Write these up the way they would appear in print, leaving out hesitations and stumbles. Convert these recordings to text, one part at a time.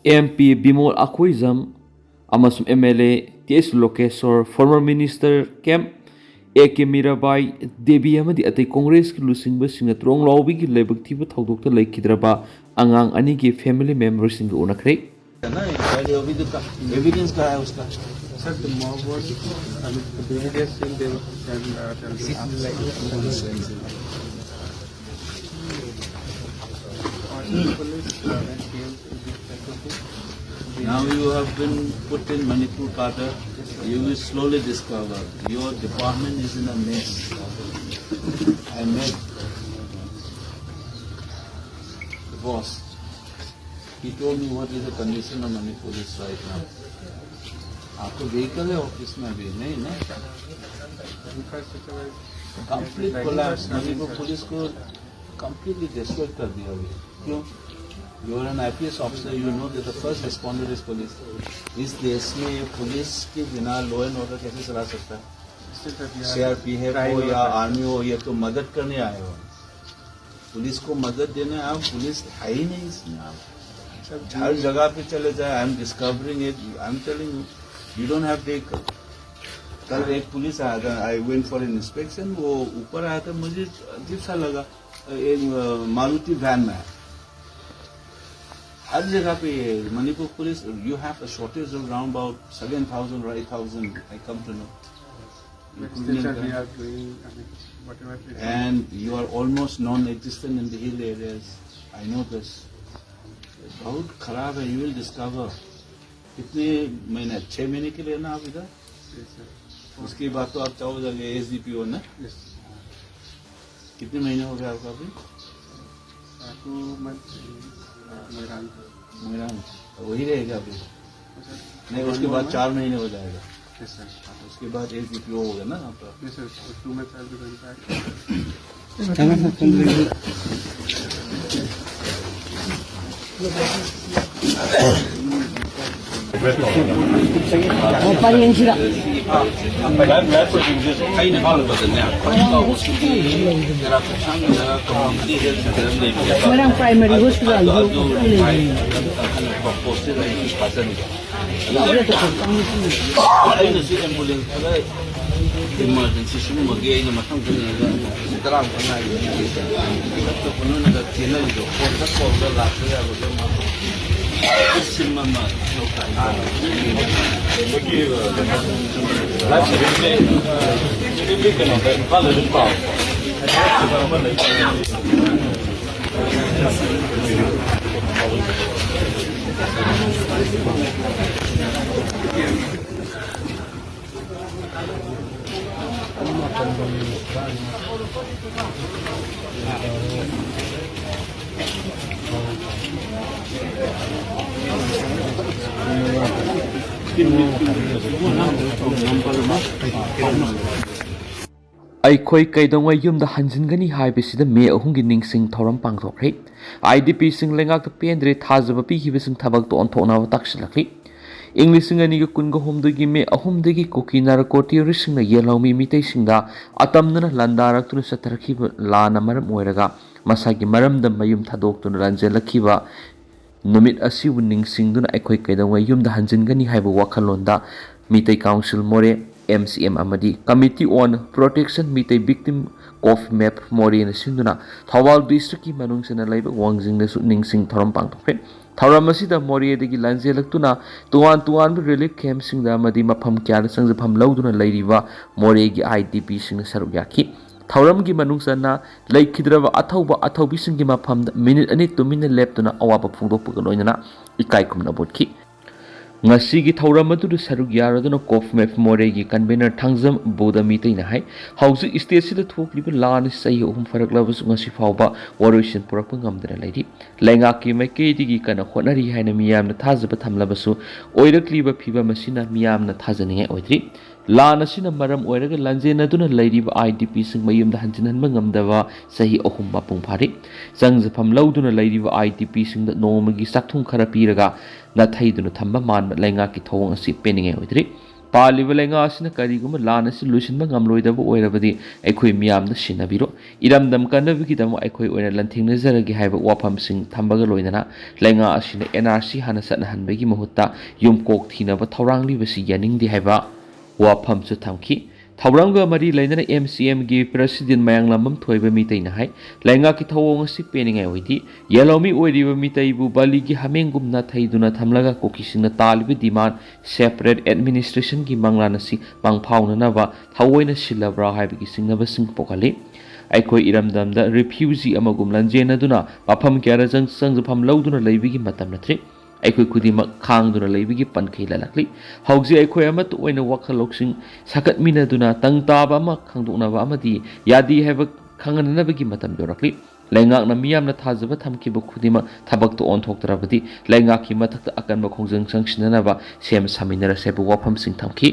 MP Bimol Akhuizam, Amasum MLA TS Lokesor, former Minister Camp AK Mirabai, Debi Amadi at the Congress losing Bussing at Wrong Law Wiki Labor Tiba Dr. Lake Kidraba, Angang Aniki family members in the Unakre. Evidence का है उसका sir the mob was behavior still they now you have been put in Manipur Carter, you will slowly discover your department is in a mess. I met the boss. He told me what is the condition of Manipur is right now. आपको vehicle है office में अभी नहीं ना? Complete collapse. Manipur police को completely destroyed कर दिया अभी. क्यों? You are an IPS officer. You know that the first responder is police. इस देश में पुलिस के बिना law and order कैसे चला सकता है? CRP है हो या आर्मी हो या तो मदद करने आए हो. पुलिस को मदद देने आप पुलिस है ही नहीं इसमें आप. हर जगह पे चले जाए. I am discovering it. I am telling you you don't have vehicle. कल एक पुलिस आया था. I went for an inspection. वो ऊपर आया था. मुझे अजीब सा लगा. एक मारुति वैन में है. हर जगह पे Manipur police. You have a shortage of around about 7,000 or 8,000. I come to know. And you are almost non-existent in the hill areas. I know this. बहुत खराब है. You will discover. कितने महीने 6 महीने के लिए ना आप इधर. उसके बाद तो आप चाहो जाएंगे SDP हो ना. कितने महीने हो गए आपका अभी? 2 months. मेरा वही रहेगा अभी. नहीं उसके बाद 4 महीने हो जाएगा. उसके बाद SDP होगा ना आपका. 2 months I'll be going back. primary hospital emergency semua bagi ini macam tu ni terang tengah ini kita pun nak channel itu kita call lah saya bagi semua lokal bagi lagi kena kalau lupa Aikoi kaidongwai yumda hanjingani haibisida me ahungi ningsing thoram pangthokre. IDP sing lengak pendre thazaba pi hibising thabak to onthona taksilakli. English ngani ga kunga homdagi me ahumdagi Kuki narkoti rising na yelawmi mitei singda atamnana landarak tunu sataraki lana maram oiraga masagi maram da mayum thadok tunu ranjelakhiba numit asibu ningsing duna aikoi kaidongwai yumda hanjingani haiba wakhalonda Meetei Council More MCM Amadi Committee on Protection Meetei Victim of Map More na sinduna Thawal District ki manung sina laiba Wangjing na ningsing thoram pangthokre. Thoram asida More dagi lanjelaktuna tuan relief camp singda amadi mafam kya sangjafam lauduna lairiba More gi IDP singna saruk yaki. Thoram gi manung sana laikhidraba athaubi singi mafam minute ani tumina leptuna awaba phungdokpa loinana ikai kumna botki. Ngasigi thauramadu saruk yaraduna kof map moregi convener thangjam boda Meetei na hai hausu state sida thokliba lan sai uhum faraklabus ngasi fauba waroisin purakpa ngamdra laidi lenga ki maike digi kana honari haina miyamna thajaba thamlabasu oirakliba phiba masina miyamna thajani oidri lan asina maram oiraga lanjena duna lairiba IDP sing mayumda hanjinhanba ngamdaba sahi ahum mapung phari sangjafam lauduna lairiba IDP sing da nomagi sakthung khara piraga na thaiduna thamba man lenga ki thong asi peninge oidri पालिबा लेंगा असिना करिगुम लान असि लुसिनबा ngamloidaba oirabadi aikhoi miyamna sinabiro iramdam kanabigi damo aikhoi oina lanthingnajaragi haiba wafamsing thambaga loinana lenga asina NRC hana satna hanbagi mahutta yumkok thinaba thauranglibasi yaningdi haiba wafamsu thamki Thauranga mari lainana MCM gi president mayang lamam thoiba mitei na hai lainga ki thawong asi peningai oidi yelomi oiriba mitei bu bali gi hamengum na thaiduna thamlaga kokisina talibi demand separate administration gi manglana si mangphauna na ba thawoina silabra haiba gi singnaba sing pokali aikhoi iramdamda refugee amagum lanjena duna mafam kyara sangjafam lauduna leibigi matam natri aikhoi khudima khangduna leibigi pankhei lalakli hauji aikhoi amat oina wakhaloksin sakatmina duna tangtaba ma khangdoknaba amadi yadi haiba khanganabagi matam yorakli laingak na miyamna thajaba thamkiba khudima thabak to onthoktarabadi laingak ki mathakta akanba khongjang sangsinanaba sem saminara sebu wafam sing thamki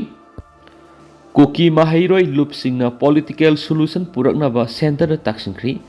Kuki Maheiloi loop singna political solution puraknaba center taksingkri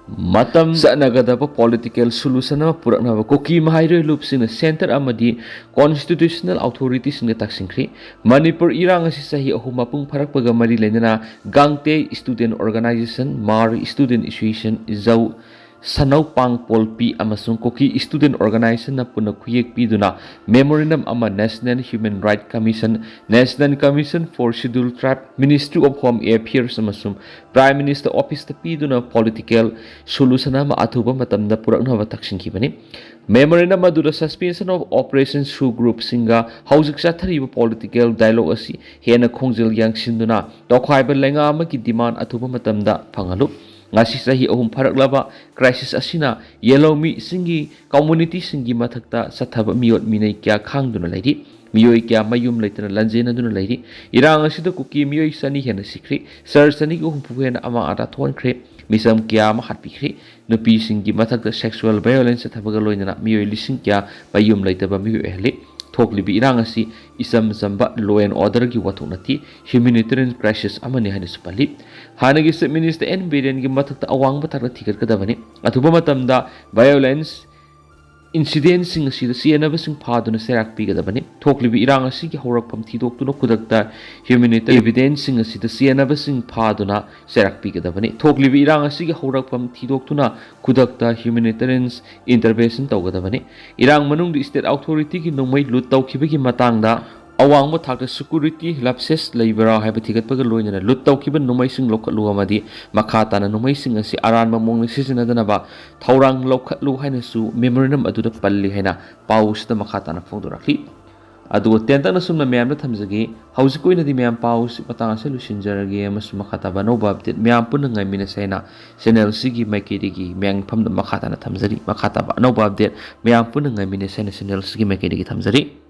Matam sanagadaba political solution ama puraknaba Kuki Maheiloi loop singna center amadi constitutional authority singna taksingkri Manipur irang asi sahi ahum mapung pharakpaga mari lenana gangte student organization mar student association izau Sanau Pang Polpi amasung Kuki student organization na puna kuyek piduna memorandum ama National Human Rights Commission National Commission for Scheduled Tribe Ministry of Home Affairs amasung Prime Minister Office ta piduna political solution ama athuba matamda puraknaba taksingkibani memorandum adura suspension of operations through group singa hauzik chathariba political dialogue asi hena khongjel yangsinduna tokhaiba lenga ama ki demand athuba matamda phangalu ngasi sahi ahum pharaklaba crisis asina yelomi singi community singi mathakta sathaba miyot minai kya khangduna lairi miyoi kya mayum leitana lanjena duna lairi irang asida Kuki miyoi sani hena sikri sar sani ko humpuhena ama ata thonkhre misam kya ma hatpikri nupi singi mathakta sexual violence sathaba loinana miyoi lising kya mayum leitaba miyoi ehli thoklibi irang asi isam zamba law and order gi wathonati humanitarian crisis amani hana supali hanagi se minister N Biren gi mathakta awang bathakta thikat kadabani athuba matamda violence incident sing asi da sienaba sing phaduna serak pi kadabani thoklibi irang asi gi horakpam thidok tuna kudakta humanitarian evidence sing asi da sienaba sing phaduna serak pi kadabani thoklibi irang asi gi horakpam thidok tuna kudakta humanitarian intervention tawgadabani irang manung di state authority gi nomai lut tawkhibagi matangda awang thakta security lapses leibara haiba thigatpaga loinana lut tawkiba nomai sing lokatlu amadi makha tana nomai sing asi aranba mongni sisinadana ba thaurang lokatlu haina su memorandum aduda palli haina pausda makha tana phongdorakli adu tentana sumna meyamna thamjagi haujikoina di meyam paus patanga se lusinjarage amasu makha taba no update meyam punna ngai mina saina channel sigi maikirigi meyang phamda makha tana thamjari makha taba no update meyam punna ngai mina saina channel sigi maikirigi thamjari